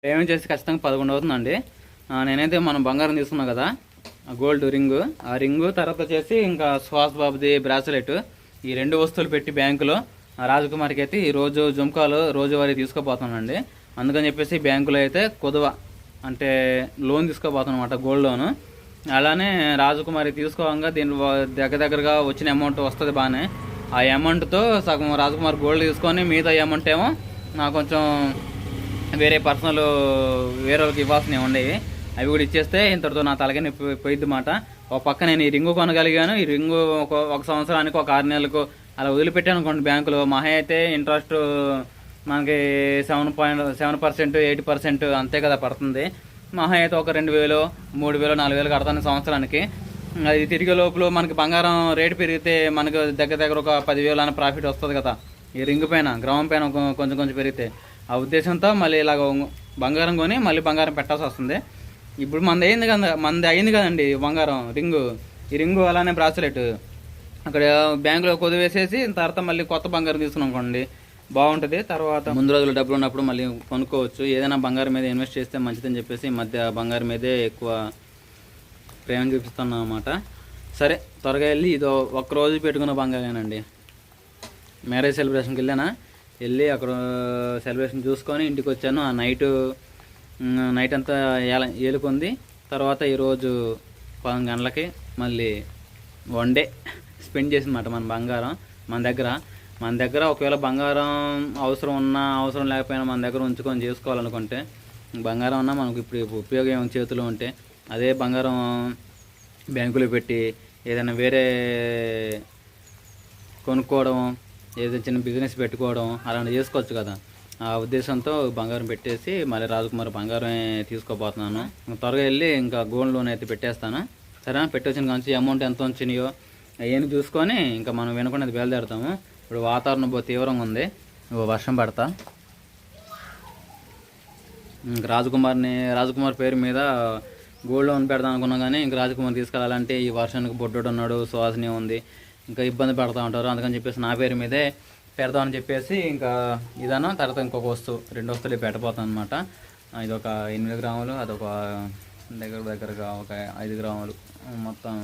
Payment చేసి ఖచ్చితంగా 11 అవుతుందండి. నేనైతే మనం బంగారం తీసుకున్నాం కదా, గోల్డ్ రింగు, ఆ రింగు తర్వాత వచ్చేసి ఇంకా సుహాస్ బాబుది బ్రాస్లెట్, ఈ 2 వస్తువులు పెట్టి బ్యాంకులో రాజకుమారికి అయితే ఈరోజు జుంకాలు రోజువారీ తీసుకోపోతానండి. అందుకని చెప్పేసి బ్యాంకులో అయితే కుదవ అంటే లోన్ తీసుకోపోతాను అనమాట, గోల్డ్ లోను. అలానే రాజకుమారి తీసుకోగా దీని దగ్గరగా వచ్చిన అమౌంట్ వస్తుంది బాగానే. ఆ అమౌంట్తో సగం రాజకుమారి గోల్డ్ తీసుకొని మిగతా అమౌంట్ ఏమో నాకు కొంచెం వేరే పర్సనల్ వేరే వాళ్ళకి ఇవ్వాల్సినవి ఉండేవి, అవి కూడా ఇచ్చేస్తే ఇంతటితో నా తలకి పోయిద్ది మాట. ఒక పక్క నేను ఈ రింగు కొనగలిగాను. ఈ రింగు ఒక సంవత్సరానికి ఒక 6 నెలలకు అలా వదిలిపెట్టాను అనుకోండి బ్యాంకులో. మహా అయితే ఇంట్రెస్ట్ మనకి 7%, 8% అంతే కదా పడుతుంది. మహా అయితే ఒక 2,000, 3,000, 4,000 కడతాను సంవత్సరానికి. అది తిరిగే లోపల మనకి బంగారం రేటు పెరిగితే మనకు దగ్గర ఒక 10,000 అనే ప్రాఫిట్ వస్తుంది కదా ఈ రింగు పైన, గ్రామం పైన కొంచెం కొంచెం పెరిగితే. ఆ ఉద్దేశంతో మళ్ళీ ఇలాగ బంగారం కొని మళ్ళీ బంగారం పెట్టాల్సి వస్తుంది. ఇప్పుడు మంది అయింది కదండి బంగారం రింగు, ఈ రింగు అలానే బ్రాస్లెట్ అక్కడ బ్యాంకులో కొదివేసేసి తర్వాత మళ్ళీ కొత్త బంగారం తీసుకున్నాం అనుకోండి బాగుంటుంది. తర్వాత ముందు రోజులు డబ్బులు ఉన్నప్పుడు మళ్ళీ కొనుక్కోవచ్చు. ఏదైనా బంగారం మీద ఇన్వెస్ట్ చేస్తే మంచిదని చెప్పేసి ఈ మధ్య బంగారం మీదే ఎక్కువ ప్రేమ చూపిస్తున్నాం అన్నమాట. సరే త్వరగా వెళ్ళి ఇదో ఒక్కరోజు పెట్టుకున్న బంగారేనండి. మ్యారేజ్ సెలబ్రేషన్కి వెళ్ళి అక్కడ సెలబ్రేషన్ చూసుకొని ఇంటికి వచ్చాను. ఆ నైట్ అంతా ఏలుకుంది. తర్వాత ఈరోజు 11 గంటలకి మళ్ళీ 1 డే స్పెండ్ చేసిందన్నమాట మన బంగారం. మన దగ్గర ఒకవేళ బంగారం అవసరం ఉన్నా అవసరం లేకపోయినా మన దగ్గర ఉంచుకొని చేసుకోవాలనుకుంటే, బంగారం ఉన్నా మనకు ఇప్పుడు ఉపయోగం చేతిలో ఉంటే అదే బంగారం బ్యాంకులో పెట్టి ఏదైనా వేరే కొనుక్కోవడం, ఏదైనా చిన్న బిజినెస్ పెట్టుకోవడం అలాంటివి చేసుకోవచ్చు కదా. ఆ ఉద్దేశంతో బంగారం పెట్టేసి మళ్ళీ రాజకుమారి బంగారమే తీసుకోబోతున్నాను. త్వరగా వెళ్ళి ఇంకా గోల్డ్ లోన్ అయితే పెట్టేస్తాను. సరేనా, పెట్టొచ్చిన కానీ అమౌంట్ ఎంత వచ్చినాయో అవన్నీ చూసుకొని ఇంకా మనం వినకుండా బయలుదేరుతాము. ఇప్పుడు వాతావరణం తీవ్రంగా ఉంది, వర్షం పడతా. రాజకుమార్ పేరు మీద గోల్డ్ లోన్ పెడదాం అనుకున్నాం కానీ ఇంకా రాజకుమార్ తీసుకెళ్ళాలంటే ఈ వర్షానికి బొడ్డోడు ఉన్నాడు, సువాసన ఉంది, ఇంకా ఇబ్బంది పడుతూ ఉంటారు. అందుకని చెప్పేసి నా పేరు మీదే పెడదామని చెప్పేసి ఇంకా ఇదన్నా తర్వాత ఇంకొక 2 వస్తువులు పెట్టబోతాను అనమాట. ఇది ఒక 8 గ్రాములు, అదొక దగ్గరగా ఒక 5 గ్రాములు, మొత్తం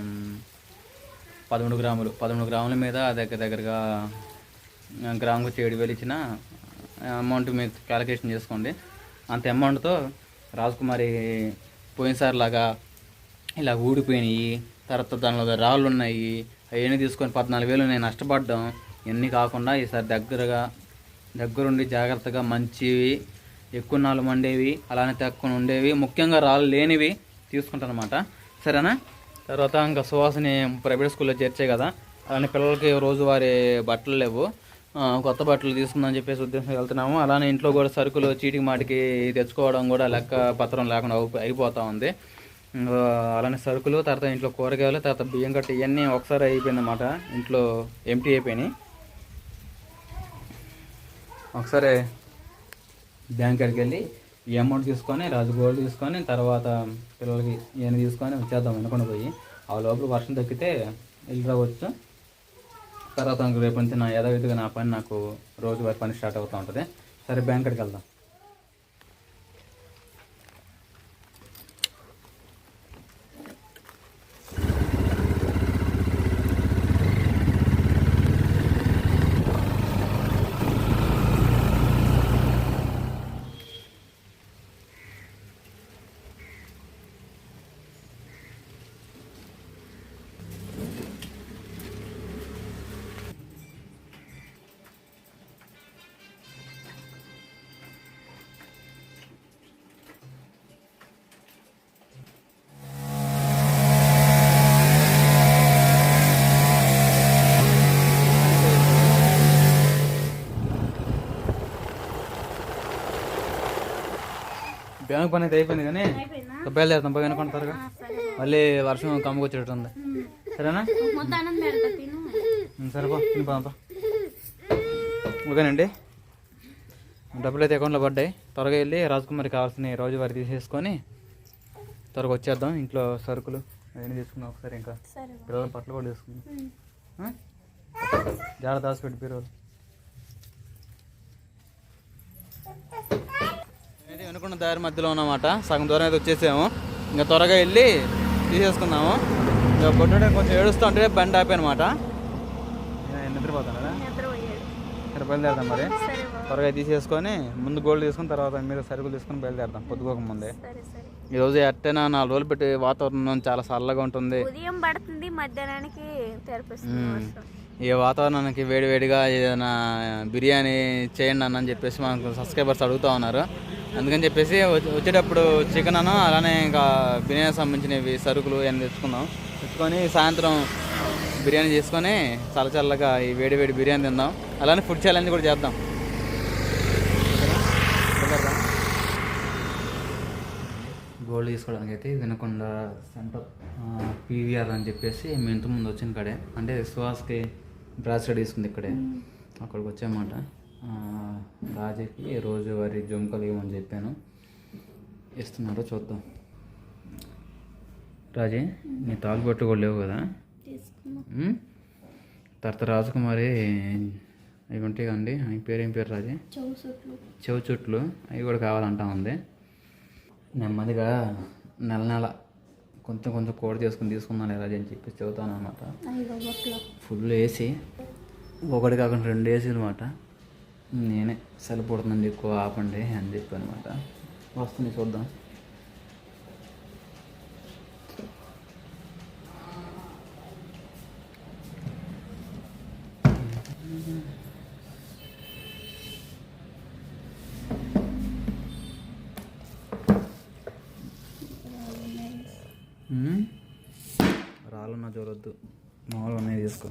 13 గ్రాములు. 13 గ్రాముల మీద దగ్గరగా గ్రాముకు 7,000 ఇచ్చిన అమౌంట్ మీరు క్యాలిక్యులేషన్ చేసుకోండి. అంత అమౌంట్తో రాజకుమారి పోయినసారి లాగా ఇలా ఊడిపోయినాయి, తర్వాత దానిలో రాళ్ళు ఉన్నాయి, అవన్నీ తీసుకొని 14,000 నేను నష్టపడ్డాం. ఇవన్నీ కాకుండా ఈసారి దగ్గరుండి జాగ్రత్తగా మంచివి, ఎక్కువ నాళ్ళు మండేవి, అలానే తక్కువ ఉండేవి, ముఖ్యంగా రాళ్ళు లేనివి తీసుకుంటాను అనమాట. సరేనా. తర్వాత ఇంకా సువాసని ప్రైవేట్ స్కూల్లో చేర్చే కదా, అలానే పిల్లలకి రోజువారీ బట్టలు లేవు, కొత్త బట్టలు తీసుకుందామని చెప్పేసి ఉద్దేశం వెళ్తున్నాము. అలానే ఇంట్లో కూడా సరుకులు చీటికి మాటికి తెచ్చుకోవడం కూడా లెక్క పత్రం లేకుండా అయిపోతూ ఉంది. అలానే సరుకులు, తర్వాత ఇంట్లో కూరగాయలు, తర్వాత బియ్యం కట్ట ఇవన్నీ ఒకసారి అయిపోయింది అన్నమాట. ఇంట్లో ఎంటీ అయిపోయినాయి. ఒకసారి బ్యాంక్ కాడికి వెళ్ళి ఈ అమౌంట్ తీసుకొని గోల్డ్ తీసుకొని తర్వాత పిల్లలకి ఇవన్నీ తీసుకొని వచ్చేద్దాం అనుకుని పోయి. ఆ లోపల వర్షం తగ్గితే వెళ్ళి రావచ్చు. తర్వాత రేపు నుంచి నా యథావిధిగా నా పని, నాకు రోజువారి పని స్టార్ట్ అవుతూ ఉంటుంది. సరే బ్యాంక్ కాడికి వెళ్దాం. బ్యాంక్ పని అయితే అయిపోయింది కానీ బయలుదేరుతాం, పోయి అనుకుంటారుగా. మళ్ళీ వర్షం కమ్ముకొచ్చేటట్టు ఉంది. సరేనా, సరేపా తినిపోదాంపా. ఓకేనండి, డబ్బులు అయితే అకౌంట్లో పడ్డాయి. త్వరగా వెళ్ళి రాజకుమారికి కావాల్సిన రోజువారీ తీసేసుకొని త్వరగా వచ్చేద్దాం. ఇంట్లో సరుకులు అవన్నీ తీసుకున్నాం ఒకసారి, ఇంకా పిల్లల బట్టలు కూడా తీసుకున్నాం. జాగ్రత్త దాచిపెట్టి పీరోలు. అనుకున్న దారి మధ్యలో ఉన్నమాట, సగం దూరం అయితే వచ్చేసాము. ఇంకా త్వరగా వెళ్ళి తీసేసుకుందాము. ఇంకా బొడ్డు కొంచెం ఏడుస్తూ ఉంటే బండి ఆపి అనమాట. నిద్రపోతాను కదా, ఇక్కడ బయలుదేరదాం మరి. త్వరగా తీసేసుకొని ముందు గోల్డ్ తీసుకుని తర్వాత మీద సరుకులు తీసుకొని బయలుదేరదాం పొద్దుకోక ముందే. ఈరోజు ఎట్టైనా 4 రోజులు పెట్టి వాతావరణం చాలా చల్లగా ఉంటుంది. ఉదయం పడుతుంది, మధ్యాహ్నానికి ఈ వాతావరణానికి వేడివేడిగా ఏదైనా బిర్యానీ చేయండి అని చెప్పేసి మనకు సబ్స్క్రైబర్స్ అడుగుతూ ఉన్నారు. అందుకని చెప్పేసి వచ్చేటప్పుడు చికెన్ అను అలానే ఇంకా బిర్యానీ సంబంధించినవి సరుకులు ఇవన్నీ తెచ్చుకొని సాయంత్రం బిర్యానీ చేసుకొని చల్లగా ఈ వేడి బిర్యానీ తిందాం. అలానే ఫుడ్ ఛాలెంజ్ కూడా చేద్దాం. గోల్డ్ తీసుకోవడానికి అయితే వినకొండ సెంటర్ పీవీఆర్ అని చెప్పేసి మేము ఇంతకుముందు వచ్చిన కాడే, అంటే సుహాస్కి బ్రాస్లెట్ తీసుకుంది ఇక్కడే, అక్కడికి వచ్చామాట. రాజుకి రోజువారీ జుంకలు ఇవ్వమని చెప్పాను, ఇస్తున్నారు చూద్దాం. రాజీ నీ తాగుబొట్టు కూడా లేవు కదా, తర్వాత రాజకుమారి అవి ఉంటాయి కండి, అవి పేరేం పేరు రాజీ? చెవు చుట్లు, అవి కూడా కావాలంటా ఉంది. నెమ్మదిగా నెల కొంచెం కూర చేసుకుని తీసుకుందాం రాజీ అని చెప్పి చెబుతాను అనమాట. ఫుల్ వేసి ఒకటి కాకుండా 2 వేసి అనమాట. నేనే సరిపడుతుందండి, ఎక్కువ ఆపండి అని చెప్పి అనమాట. వస్తుంది చూద్దాం. రాళ్ళన్నా చూడొద్దు, మామూలుగా ఉన్నాయి తీసుకో.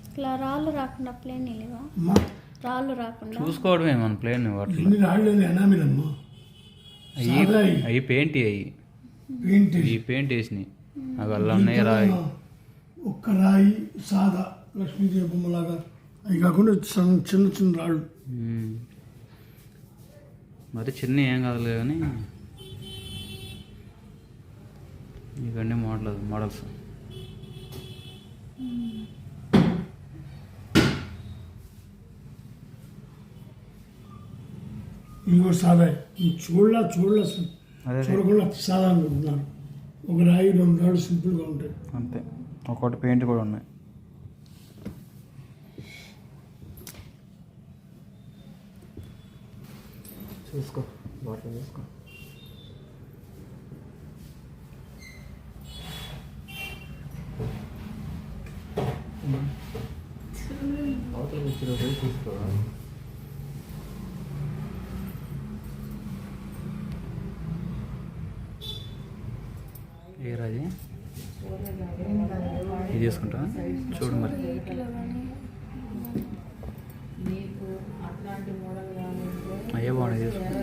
ఇట్లా రాళ్ళు రాకుండా ప్లేన్ లేవా? రాళ్ళు రాకుండా చూసుకోవడమే మన ప్లేన్. వాటిలో అవి పెయింట్, అవి పెయింట్ వేసినాయి. అవి అలా ఉన్నాయి. రాయి ఒక్క రాయి సాదా లక్ష్మీదేవి బొమ్మలాగా, అవి కాకుండా చిన్న రాళ్ళు. మరి చిన్న ఏం కాదులే కానీ ఇవన్నీ మోడల్స్. ఇంకో సాదా చూడకుండా సాదా అనుకుంటున్నాను. ఒక రాయి 2 రాళ్ళు సింపుల్గా ఉంటాయి అంతే. ఒకటి పెయింట్ కూడా ఉన్నాయి. చూసుకో, వాటర్ చూసుకో. అవతల వచ్చి చూసుకో. ఏ రాజీ ఇది చేసుకుంటా చూడు మరి. అయ్యే బాగున్నాయి తీసుకుంటా.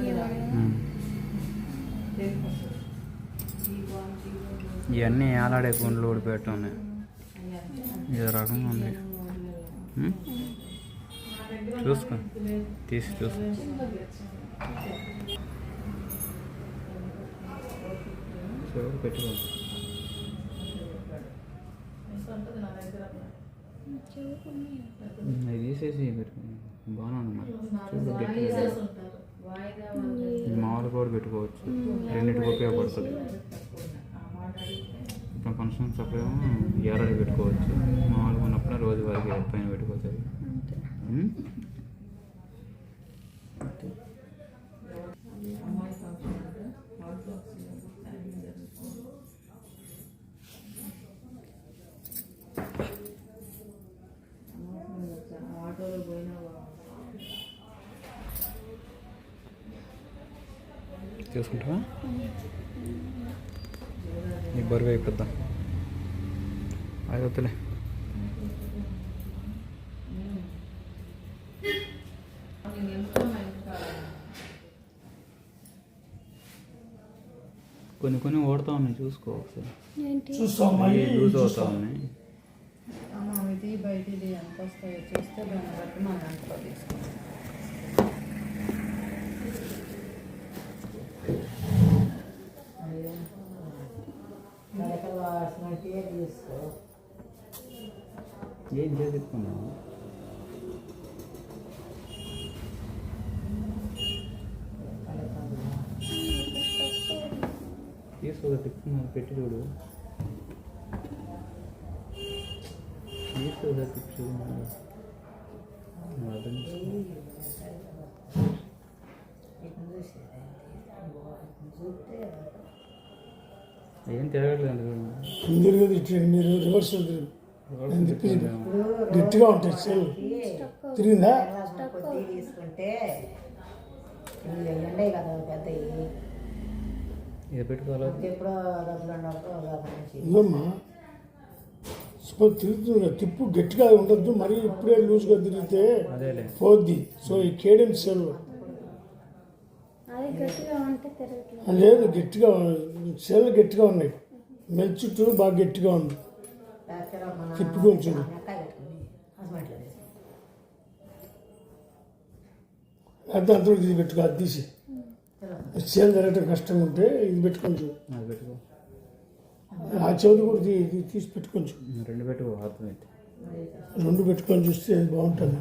ఇవన్నీ ఏలాడే గుండ్లు ఊడిపోయేట్టు ఉన్నాయి, ఏ రకంగా ఉన్నాయి. చూసుకో, తీసి చూసుకో. పెట్టుకో. అది తీసేసి బాగున్నాను మరి. మామూలు కూడా పెట్టుకోవచ్చు, రెండింటికి ఉపయోగపడుతుంది. ఇప్పుడు ఫంక్షన్స్ అప్పుడేమో ఏడాది పెట్టుకోవచ్చు, మామూలుగా ఉన్నప్పుడు రోజు వారికి పైన పెట్టుకోవచ్చు. అది తీసుకుంటావా? నీ బరువు అయిపోద్దాం. అది వద్దులే. కొన్ని ఓడుతూ ఉన్నాయి, చూసుకో ఒకసారి. లూజ్ అవుతా ఉన్నాయి. బయటిది ఎంత వస్తాయో చూస్తే దాన్ని బట్టి మన దాంట్లో తీసుకుంటాం. బాస్మతి తీసుకో. ఏం చేపించుకున్నావు? తీసుకో, తిప్పుకున్నాను, పెట్టి చూడు. తీసుకో, తిప్పి చూడు. ఏం తిరగట్లేదు. అందరిగా తిట్టండి, మీరు రివర్స్ గట్టిగా ఉంటాయి సెల్. తిరిగిందా? కొద్ది తీసుకుంటే ఎండే కదా పెద్దవి. ఇది పెట్టుకోవాలి. ఎప్పుడో డబ్బులు ఉన్నప్పుడు ఇదమ్మా తిరుగుతుంది, తిప్పు గట్టిగా ఉండద్దు, మరి ఇప్పుడే లూజ్గా తిరిగితే అదేలే పోద్ది. సో ఈ కేడియం సెల్ అది గట్టిగా ఉంటే తిరగట్లేదు. లేదు, గట్టిగా సెల్ గట్టిగా ఉన్నాయి, మెల్ చుట్టూ బాగా గట్టిగా ఉంది. తిప్పు కొంచెం అది అంతా ఇది పెట్టుకో, అది తీసి సేల్ తిరగటం కష్టంగా ఉంటే ఇది పెట్టుకోవచ్చు. అది పెట్టుకో, ఆ చెవులు కూడా తీసి పెట్టుకోవచ్చు. రెండు పెట్టుకో, అర్థమైతే రెండు పెట్టుకొని చూస్తే అది బాగుంటుంది.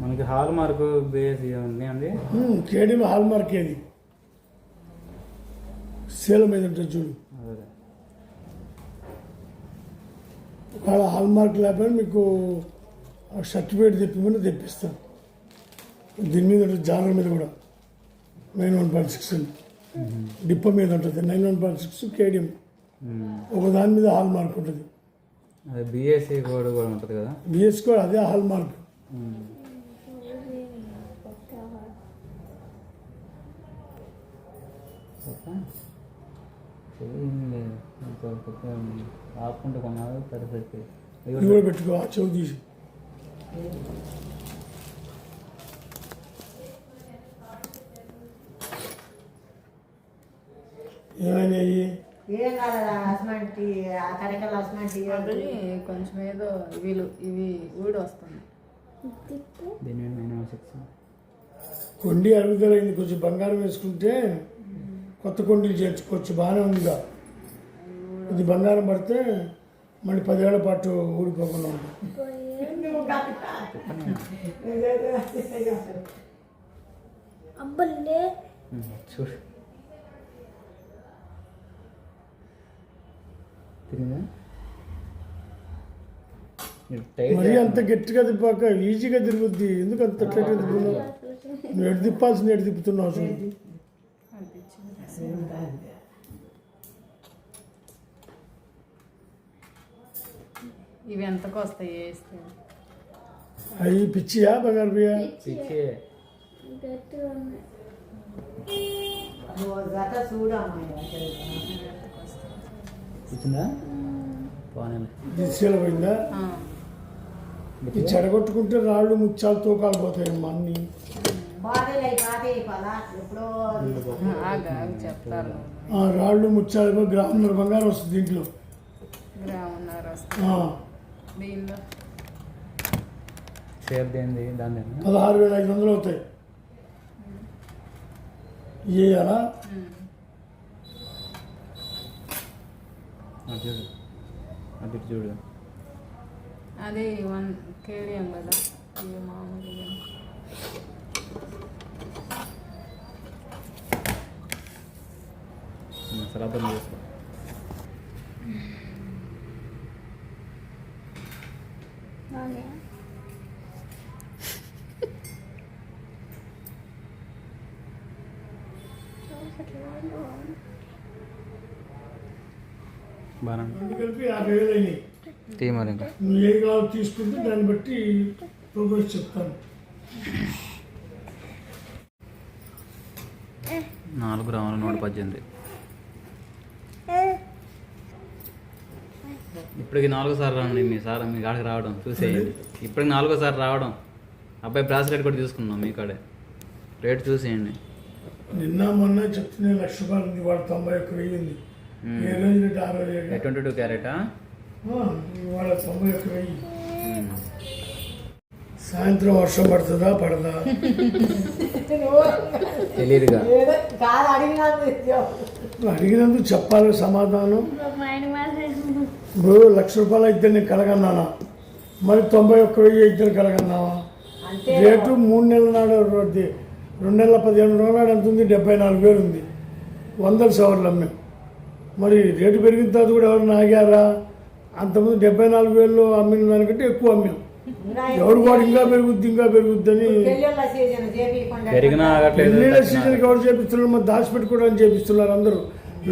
మనకి హాల్ మార్క్ బేస్ ఉంది అండి. కేడియం హాల్ మార్క్ ఏది సేల మీద ఉంటుంది చూడు. అదే ఒకవేళ హాల్ మార్క్ లేకపోయినా మీకు సర్టిఫికేట్ తెప్పిస్తాను. దీని మీద ఉంటుంది, జానర్ మీద కూడా 91.6 డిప్ప మీద ఉంటుంది 91.6 కేడియం. ఒక దాని మీద హాల్ మార్క్ ఉంటుంది. అదే బిఎస్సి కోడ్ కూడా ఉంటుంది కదా. బిఎస్ కూడా అదే హాల్ మార్క్. ఆపుకుంటే కొన్నాళ్ళు పరిస్థితి. ఇది కూడా పెట్టుకో, ఆ చెవు తీసి. ఏమైనాయి? ఏం కాలేదా అసమంటి ఆ కరికల అసమంటి కొంచెం ఏదో ఇవి ఊడి వస్తుంది. దీని మీద 906. కొండి అరుగుదలైంది, కొంచెం బంగారం వేసుకుంటే కొత్త కొండీలు చేర్చుకోవచ్చు. బాగానే ఉందిగా. ఇది బంగారం పడితే మళ్ళీ 10 ఏళ్ల పాటు ఊడిపోకుండా ఉంటుంది. అబ్బలే చూడు, తిరిగిందా? మరీ అంత గట్టిగా తిప్పాక ఈజీగా తిరుగుద్ది. ఎందుకు అంత టైట్గా తిప్పుతున్నావు? నువ్వు ఎటు తిప్పాల్సింది ఎటు తిప్పుతున్నావు అసలు. ఇవి ఎంతకు వస్తాయి వేస్తే? అవి పిచ్చియా బంగారు బియ్యా? పిచ్చి. గట్టిగా ఉన్నాయి. ఇచ్చిందా? పోనీ దిశలో పోయిందా? ఈ చెడగొట్టుకుంటే రాళ్ళు ముత్యాలు తూకాలు పోతాయమ్మా అన్ని. చెప్తారు రాళ్ళు ముత్యాలు గ్రామున్నర బంగారం వస్తుంది దీంట్లో. దీనిలో షేర్ దేంది దాని 16,500 అవుతాయి. ఇయ్యాలా? చూడు, అది చూడు. అది 1 కేడియం కదా. ఇది మామూలుగా సరాబం చేసుకో. బాగా కలిపి 50,000 అయినాయి. తీయమని ఇంకా నువ్వు ఏది కావాలో తీసుకుంటే దాన్ని బట్టి ప్రోగ్రెస్ చెప్తాను. 4 గ్రాముల 118. ఇప్పటికి 4వ సారి రండి మీ కాడికి రావడం చూసేయండి. ఇప్పటికి 4వ సారి రావడం. అబ్బాయి బ్రాస్లెట్ కూడా తీసుకున్నాం మీ కాడే. రేట్ చూసేయండి. నిన్న మొన్న చెప్తున్నాయి ₹1,00,000 ఉంది, వాడు 91,000 ఉంది. ఏ రోజు రేటు 60,000. 22 క్యారెటా? ఇవాళ 91,000. సాయంత్రం వర్షం పడుతుందా పడదా తెలియదుగా. ఏదో కాదు అడిగినందుకు అడిగినందుకు చెప్పాలి సమాధానం. మా ఆయన మాత్రం ఇప్పుడు ₹1,00,000 ఇద్దరిని కలగన్నానా, మరి 91,000 ఇద్దరు కలగన్నావా? అంతే రేటు 3 నెలల నాడు 2 నెలల 15 రోజుల నాడు ఎంత ఉంది? 74,000 ఉంది. 100 సవర్లు అమ్మాం. మరి రేటు పెరిగిన తర్వాత కూడా ఎవరైనా ఆగారా? అంతకుముందు 74,000 అమ్మిన దానికంటే ఎక్కువ అమ్మాం. ఎవరు కూడా ఇంకా పెరుగుద్ది అని పెళ్ళిళ్ళ సీజన్ చేపియకుండా పెరిగినా ఆగట్లేదు. పెళ్ళిళ్ళ సీజన్కి ఎవరు చేపిస్తున్నారు? మరి దాచిపెట్టుకోవడానికి చేపిస్తున్నారు. అందరూ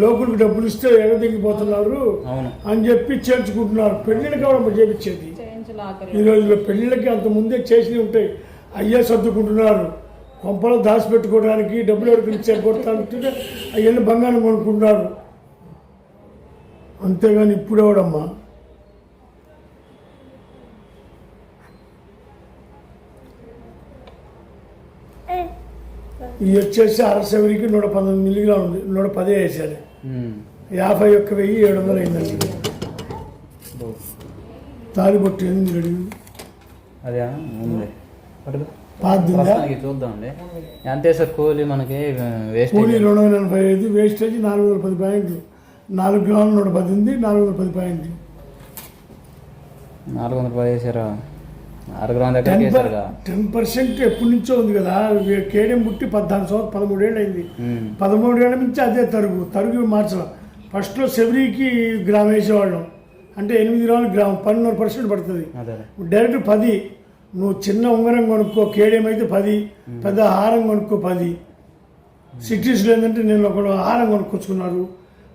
లోకులకు డబ్బులు ఇస్తే ఎగదిగిపోతున్నారు అవును. అని చెప్పి చేర్చుకుంటున్నారు. పెళ్ళిళ్ళకి ఎవరు చేపించేది? ఈ రోజుల్లో పెళ్ళిళ్ళకి అంత ముందే చేసినవి ఉంటాయి, అయ్యే సర్దుకుంటున్నారు. కొంపలో దాచిపెట్టుకోవడానికి డబ్బులు ఎవరికి ఇచ్చారు కొడతానంటే అవన్నీ బంగారం కొనుక్కుంటున్నారు. అంతేగాని ఇప్పుడు ఎవడమ్మా? ఇవి వచ్చేసి అరసవరికి 119 మిల్లీగ్రామ్ ఉంది. 110 వేసారు. 51,700 అయిందండి. తాలిబొట్టు ఏంది అడిగింది? అదే ఉంది పాద్దిందా? ప్రస్తుతానికి చూద్దామండి. ఎంత వేసారు కూలి మనకి వేస్ట్? కూలీ 285, వేస్టేజ్ 410 పాయింట్లు. 4 గ్రాములు 110 ఉంది, 410 పాయింట్లు. 410 వేసారా? 6 గ్రాముల దగ్గర వేసారుగా. 10% ఎప్పటి నుంచో ఉంది కదా. కేడియం పుట్టి 13 ఏళ్ళు అయింది. 13 ఏళ్ళ నుంచి అదే తరుగు మార్చడం. ఫస్ట్లో సెవరీకి గ్రామ్ వేసేవాళ్ళం, అంటే 8 గ్రాములు గ్రామ్ 12% పడుతుంది. డైరెక్ట్ 10. నువ్వు చిన్న ఉంగరం కొనుక్కో, కేడియం అయితే 10, పెద్ద హారం కొనుక్కో 10. సిటీస్లో ఏంటంటే నేను ఒకడు హారం కొనుక్కొచ్చుకున్నారు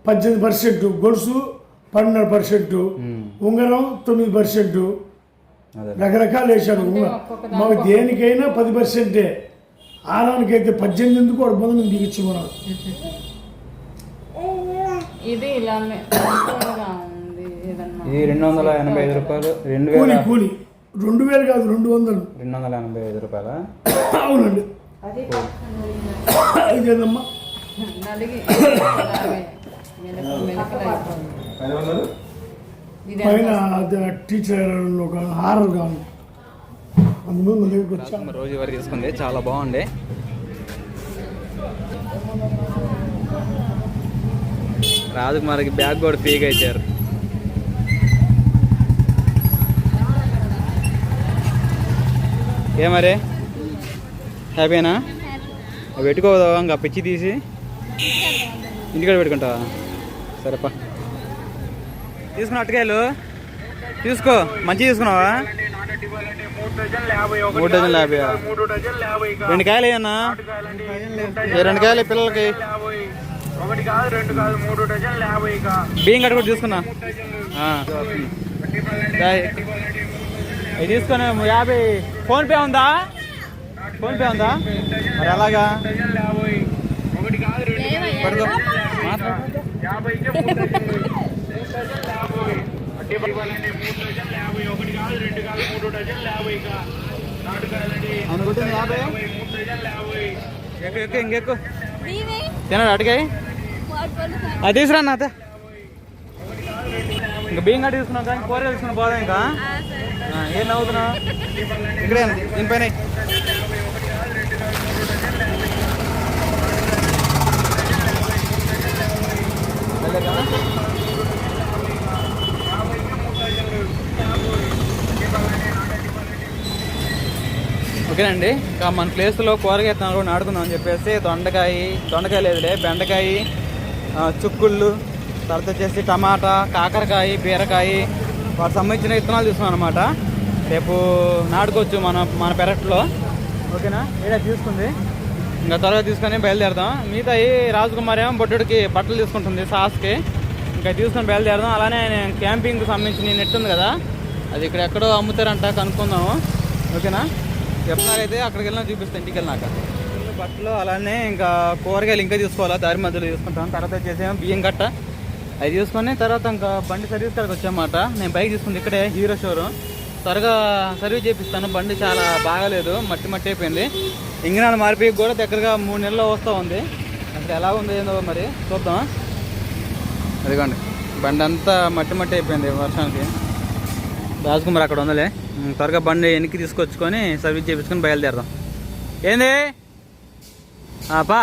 18%, గొలుసు 12%, ఉంగరం 9%, రకరకాలు వేశాడు. మాకు దేనికైనా 10%. హారానికైతే 18 ఎందుకు వాడు బంధు మేము దిగిచ్చు మనం. ఇది ఇలా ఉంది. ఇది ₹285. కూలి 2,000 కాదు, 200. ₹285. అవునండి. ఇదేనమ్మా నలిగి పైన టీచర్ ఒక హారం కావాలి. అందులో మన దగ్గరికి వచ్చా రోజు వరకు తీసుకుంది, చాలా బాగుంది. రాజకుమారికి బ్యాగ్ కూడా ఫ్రీగా ఇచ్చారు. ఏమరే హ్యాపీనా? అవి పెట్టుకోదా ఇంకా పిచ్చి తీసి ఇంటికాడ పెట్టుకుంటావా? సరేపా, తీసుకున్న అట్టకాయలు తీసుకో. మంచిగా తీసుకున్నావా? 3 డజన్లు 50. 2 కాయలు అయ్యన్నా, 2 కాయలు పిల్లలకి. బియ్యం కట్ట కూడా తీసుకున్నా. ఇది తీసుకొని 50. ఫోన్పే ఉందా? ఫోన్పే ఉందా? మరి అలాగా పడుకో. అనుకుంటుంది 50. ఇంకెక్కు తినడు అటుకాయ. అది తీసుకురా నాత. ఇంకా బియ్యం కట్టి తీసుకున్నావు కానీ కూర తీసుకున్నా పోదా. ఇంకా ఏం నవ్వుతున్నావు? ఇక్కడే దీనిపైన ఓకేనండి. ఇంకా మన ప్లేస్లో కూరగాయ విత్తనాలు కూడా నాటుకుందాం అని చెప్పేసి దొండకాయ లేదులే, బెండకాయ, చుక్కుళ్ళు, తర్వాత వచ్చేసి టమాటా, కాకరకాయ, బీరకాయ, వాటికి సంబంధించిన విత్తనాలు తీసుకున్నాం అనమాట. రేపు నాటుకోవచ్చు మన పెరట్లో. ఓకేనా? ఏడా తీసుకుంది, ఇంకా త్వరగా తీసుకొని బయలుదేరదాం. మిగతా రాజకుమారి ఏమో బొట్టుడికి బట్టలు తీసుకుంటుంది సాస్కి. ఇంకా తీసుకొని బయలుదేరదాం. అలానే క్యాంపింగ్కి సంబంధించిన నెట్ ఉంది కదా, అది ఇక్కడ ఎక్కడో అమ్ముతారంట, కనుక్కుందాము. ఓకేనా? చెప్తున్నారైతే అక్కడికి వెళ్ళినా చూపిస్తాను ఇంటికి వెళ్ళినాక. బట్టలు అలానే ఇంకా కూరగాయలు ఇంకా తీసుకోవాలా, దారి మధ్యలో తీసుకుంటాం. తర్వాత వచ్చేసేమో బియ్యం కట్ట అవి తీసుకొని తర్వాత ఇంకా బండి సర్వీస్ కాడికి వచ్చామాట. నేను బైక్ తీసుకుంది ఇక్కడే హీరో షోరూమ్. త్వరగా సర్వీస్ చేపిస్తాను. బండి చాలా బాగాలేదు, మట్టి అయిపోయింది. ఇంజనాలు మారిపోయి కూడా దగ్గరగా 3 నెలల్లో వస్తూ ఉంది. అసలు ఎలా ఉంది ఏందో మరి చూద్దాం. అదిగోండి బండి అంతా మట్టి అయిపోయింది వర్షానికి. రాజకుమార్ అక్కడ ఉందలే. త్వరగా బండి వెనక్కి తీసుకొచ్చుకొని సర్వీస్ చేయించుకొని బయలుదేరదాం. ఏంది పా